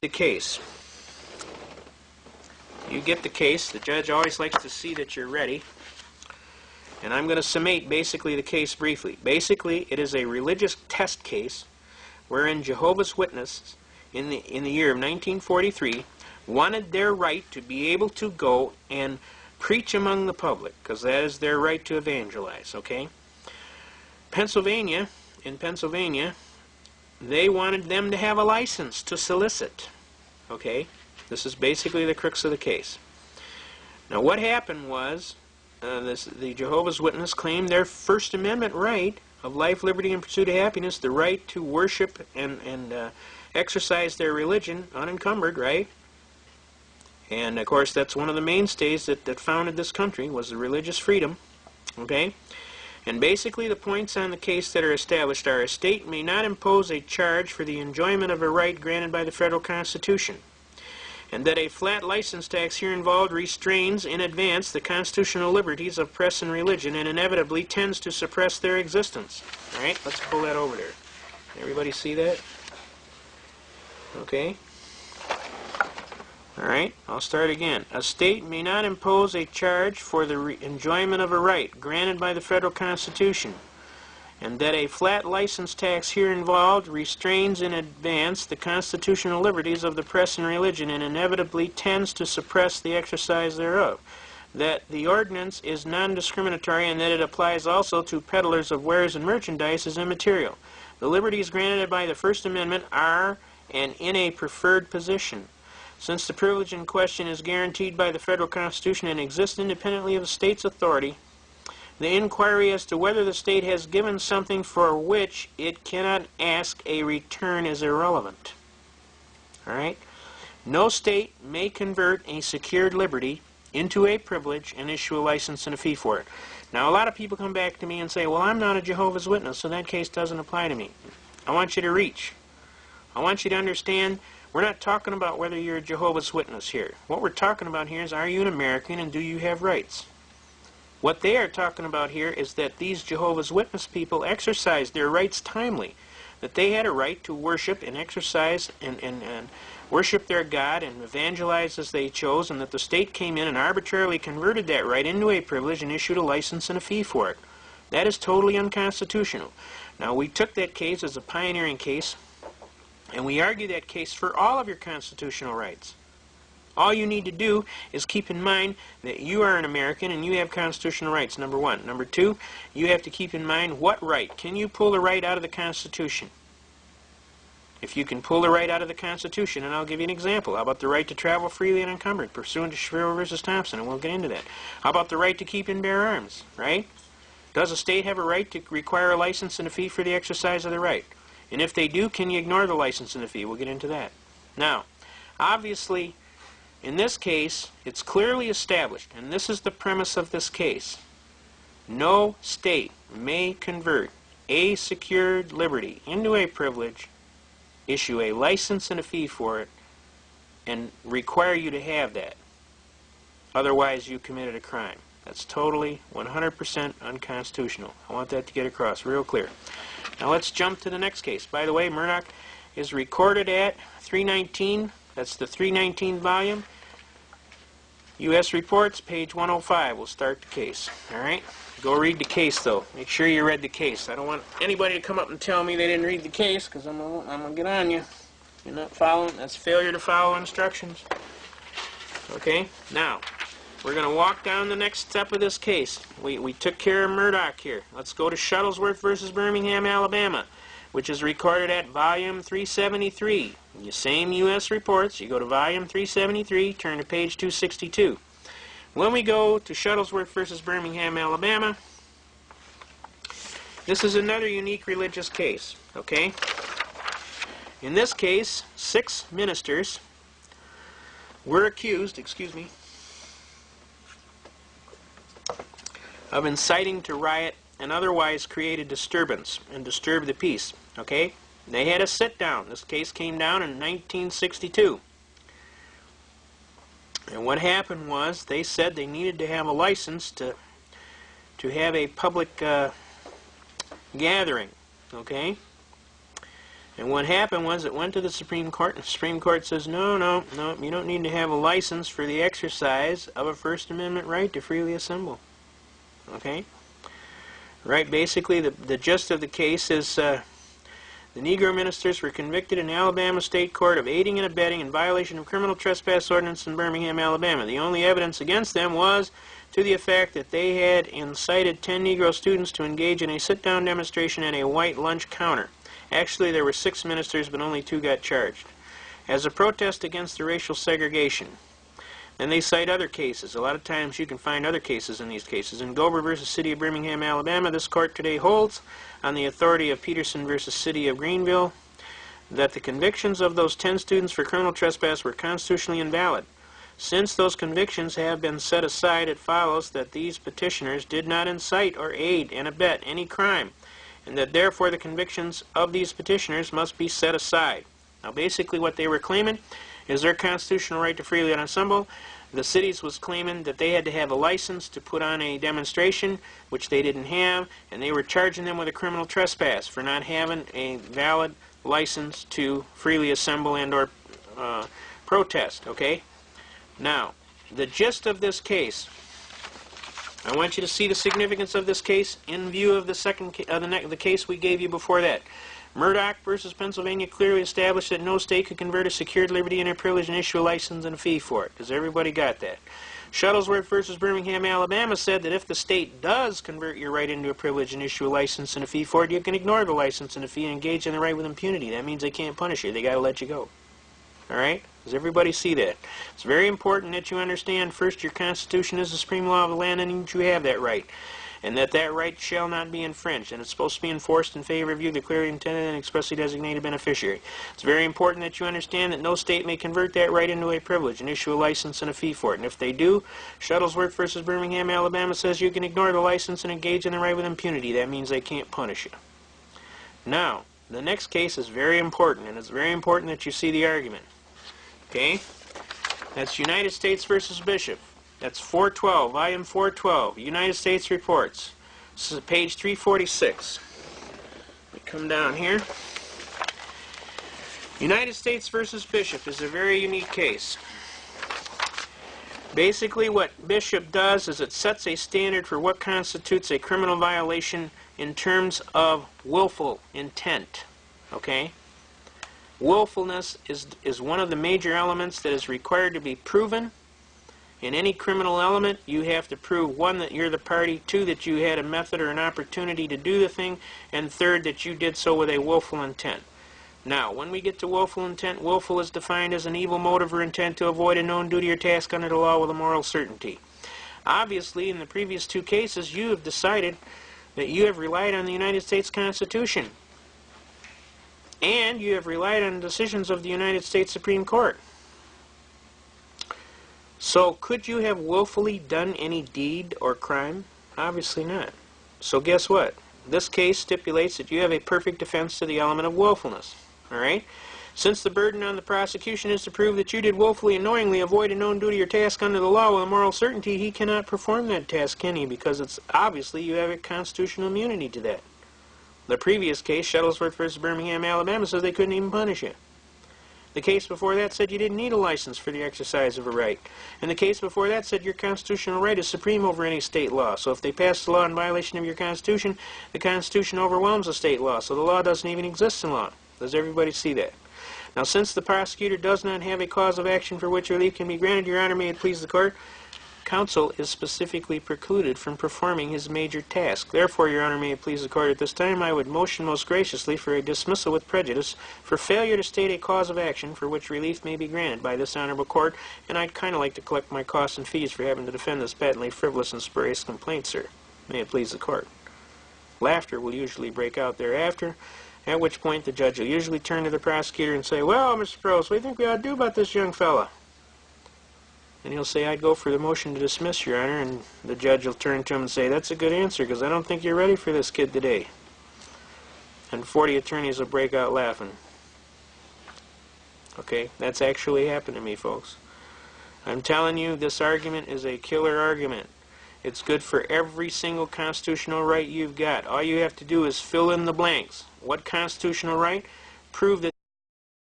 The case. You get the case. The judge always likes to see that you're ready. And I'm going to summate basically the case briefly. Basically, it is a religious test case wherein Jehovah's Witnesses in the year of 1943 wanted their right to be able to go and preach among the public, because that is their right to evangelize, okay? In Pennsylvania, they wanted them to have a license to solicit, okay? This is basically the crux of the case. Now, what happened was the Jehovah's Witnesses claimed their First Amendment right of life, liberty, and pursuit of happiness, the right to worship and exercise their religion unencumbered, right? And, of course, that's one of the mainstays that founded this country, was the religious freedom, okay? And basically the points on the case that are established are: a state may not impose a charge for the enjoyment of a right granted by the federal Constitution, and that a flat license tax here involved restrains in advance the constitutional liberties of press and religion and inevitably tends to suppress their existence. All right, let's pull that over there. Everybody see that? Okay. All right, I'll start again. A state may not impose a charge for the enjoyment of a right granted by the federal Constitution, and that a flat license tax here involved restrains in advance the constitutional liberties of the press and religion and inevitably tends to suppress the exercise thereof. That the ordinance is non-discriminatory and that it applies also to peddlers of wares and merchandise is immaterial. The liberties granted by the First Amendment are and in a preferred position. Since the privilege in question is guaranteed by the federal Constitution and exists independently of the state's authority, the inquiry as to whether the state has given something for which it cannot ask a return is irrelevant. All right? No state may convert a secured liberty into a privilege and issue a license and a fee for it. Now, a lot of people come back to me and say, well, I'm not a Jehovah's Witness, so that case doesn't apply to me. I want you to reach. I want you to understand, we're not talking about whether you're a Jehovah's Witness here. What we're talking about here is, are you an American and do you have rights? What they are talking about here is that these Jehovah's Witness people exercised their rights timely, that they had a right to worship and exercise and worship their God and evangelize as they chose, and that the state came in and arbitrarily converted that right into a privilege and issued a license and a fee for it. That is totally unconstitutional. Now, we took that case as a pioneering case, and we argue that case for all of your constitutional rights. All you need to do is keep in mind that you are an American and you have constitutional rights, number one. Number two, you have to keep in mind what right. Can you pull the right out of the Constitution? If you can pull the right out of the Constitution, and I'll give you an example. How about the right to travel freely and unencumbered, pursuant to Shapiro versus Thompson, and we'll get into that. How about the right to keep and bear arms, right? Does a state have a right to require a license and a fee for the exercise of the right? And if they do, can you ignore the license and the fee? We'll get into that. Now, obviously, in this case, it's clearly established, and this is the premise of this case. No state may convert a secured liberty into a privilege, issue a license and a fee for it, and require you to have that. Otherwise, you committed a crime. That's totally 100% unconstitutional. I want that to get across real clear. Now let's jump to the next case. By the way, Murdoch is recorded at 319. That's the 319 volume. U.S. Reports, page 105. We'll start the case. All right? Go read the case, though. Make sure you read the case. I don't want anybody to come up and tell me they didn't read the case, because I'm going to get on you. You're not following. That's failure to follow instructions. Okay? Now, we're going to walk down the next step of this case. We took care of Murdoch here. Let's go to Shuttlesworth versus Birmingham, Alabama, which is recorded at volume 373. The same U.S. Reports. You go to volume 373, turn to page 262. When we go to Shuttlesworth versus Birmingham, Alabama, this is another unique religious case, okay? In this case, 6 ministers were accused, of inciting to riot and otherwise create a disturbance and disturb the peace, okay? They had a sit-down. This case came down in 1962. And what happened was they said they needed to have a license to have a public gathering, okay? And what happened was it went to the Supreme Court, and the Supreme Court says, no, you don't need to have a license for the exercise of a First Amendment right to freely assemble. Okay? Right, basically the gist of the case is the Negro ministers were convicted in the Alabama State Court of aiding and abetting in violation of criminal trespass ordinance in Birmingham, Alabama. The only evidence against them was to the effect that they had incited 10 Negro students to engage in a sit-down demonstration at a white lunch counter. Actually, there were 6 ministers, but only 2 got charged, as a protest against the racial segregation. Then they cite other cases. A lot of times you can find other cases in these cases. In Gober v. City of Birmingham, Alabama, this court today holds, on the authority of Peterson v. City of Greenville, that the convictions of those 10 students for criminal trespass were constitutionally invalid. Since those convictions have been set aside, it follows that these petitioners did not incite or aid and abet any crime, and that therefore the convictions of these petitioners must be set aside. Now basically what they were claiming is their constitutional right to freely assemble. The cities was claiming that they had to have a license to put on a demonstration, which they didn't have, and they were charging them with a criminal trespass for not having a valid license to freely assemble and or protest. Okay? Now, the gist of this case, I want you to see the significance of this case in view of the case we gave you before that. Murdoch versus Pennsylvania clearly established that no state could convert a secured liberty into a privilege and issue a license and a fee for it. Does everybody got that? Shuttlesworth versus Birmingham, Alabama said that if the state does convert your right into a privilege and issue a license and a fee for it, you can ignore the license and the fee and engage in the right with impunity. That means they can't punish you. They got to let you go. All right? Does everybody see that? It's very important that you understand, first, your Constitution is the supreme law of the land, and that you have that right. And that right shall not be infringed, and it's supposed to be enforced in favor of you, the clearly intended and expressly designated beneficiary. It's very important that you understand that no state may convert that right into a privilege and issue a license and a fee for it. And if they do, Shuttlesworth versus Birmingham, Alabama says you can ignore the license and engage in the right with impunity. That means they can't punish you. Now, the next case is very important, and it's very important that you see the argument. Okay? That's United States versus Bishop. That's 412, volume 412, United States Reports. This is page 346. We come down here. United States versus Bishop is a very unique case. Basically what Bishop does is it sets a standard for what constitutes a criminal violation in terms of willful intent. Okay? Willfulness is one of the major elements that is required to be proven. In any criminal element, you have to prove, 1, that you're the party, 2, that you had a method or an opportunity to do the thing, and 3rd, that you did so with a willful intent. Now, when we get to willful intent, willful is defined as an evil motive or intent to avoid a known duty or task under the law with a moral certainty. Obviously, in the previous 2 cases, you have decided that you have relied on the United States Constitution. And you have relied on decisions of the United States Supreme Court. So, could you have willfully done any deed or crime? Obviously not. So guess what? This case stipulates that you have a perfect defense to the element of willfulness. Alright? Since the burden on the prosecution is to prove that you did willfully and knowingly avoid a known duty or task under the law with a moral certainty, he cannot perform that task, can he? Because it's obviously you have a constitutional immunity to that. The previous case, Shuttlesworth versus Birmingham, Alabama, says they couldn't even punish you. The case before that said you didn't need a license for the exercise of a right. And the case before that said your constitutional right is supreme over any state law. So if they pass a law in violation of your Constitution, the Constitution overwhelms the state law. So the law doesn't even exist in law. Does everybody see that? Now, since the prosecutor does not have a cause of action for which relief can be granted, Your Honor, may it please the Court, counsel is specifically precluded from performing his major task. Therefore, Your Honor, may it please the Court, at this time I would motion most graciously for a dismissal with prejudice for failure to state a cause of action for which relief may be granted by this honorable Court, and I'd kind of like to collect my costs and fees for having to defend this patently frivolous and spurious complaint, sir. May it please the Court. Laughter will usually break out thereafter, at which point the judge will usually turn to the prosecutor and say, "Well, Mr. Prose, what do you think we ought to do about this young fella?" And he'll say, "I'd go for the motion to dismiss, Your Honor," and the judge will turn to him and say, "That's a good answer, because I don't think you're ready for this kid today." And 40 attorneys will break out laughing. Okay, that's actually happened to me, folks. I'm telling you, this argument is a killer argument. It's good for every single constitutional right you've got. All you have to do is fill in the blanks. What constitutional right? prove that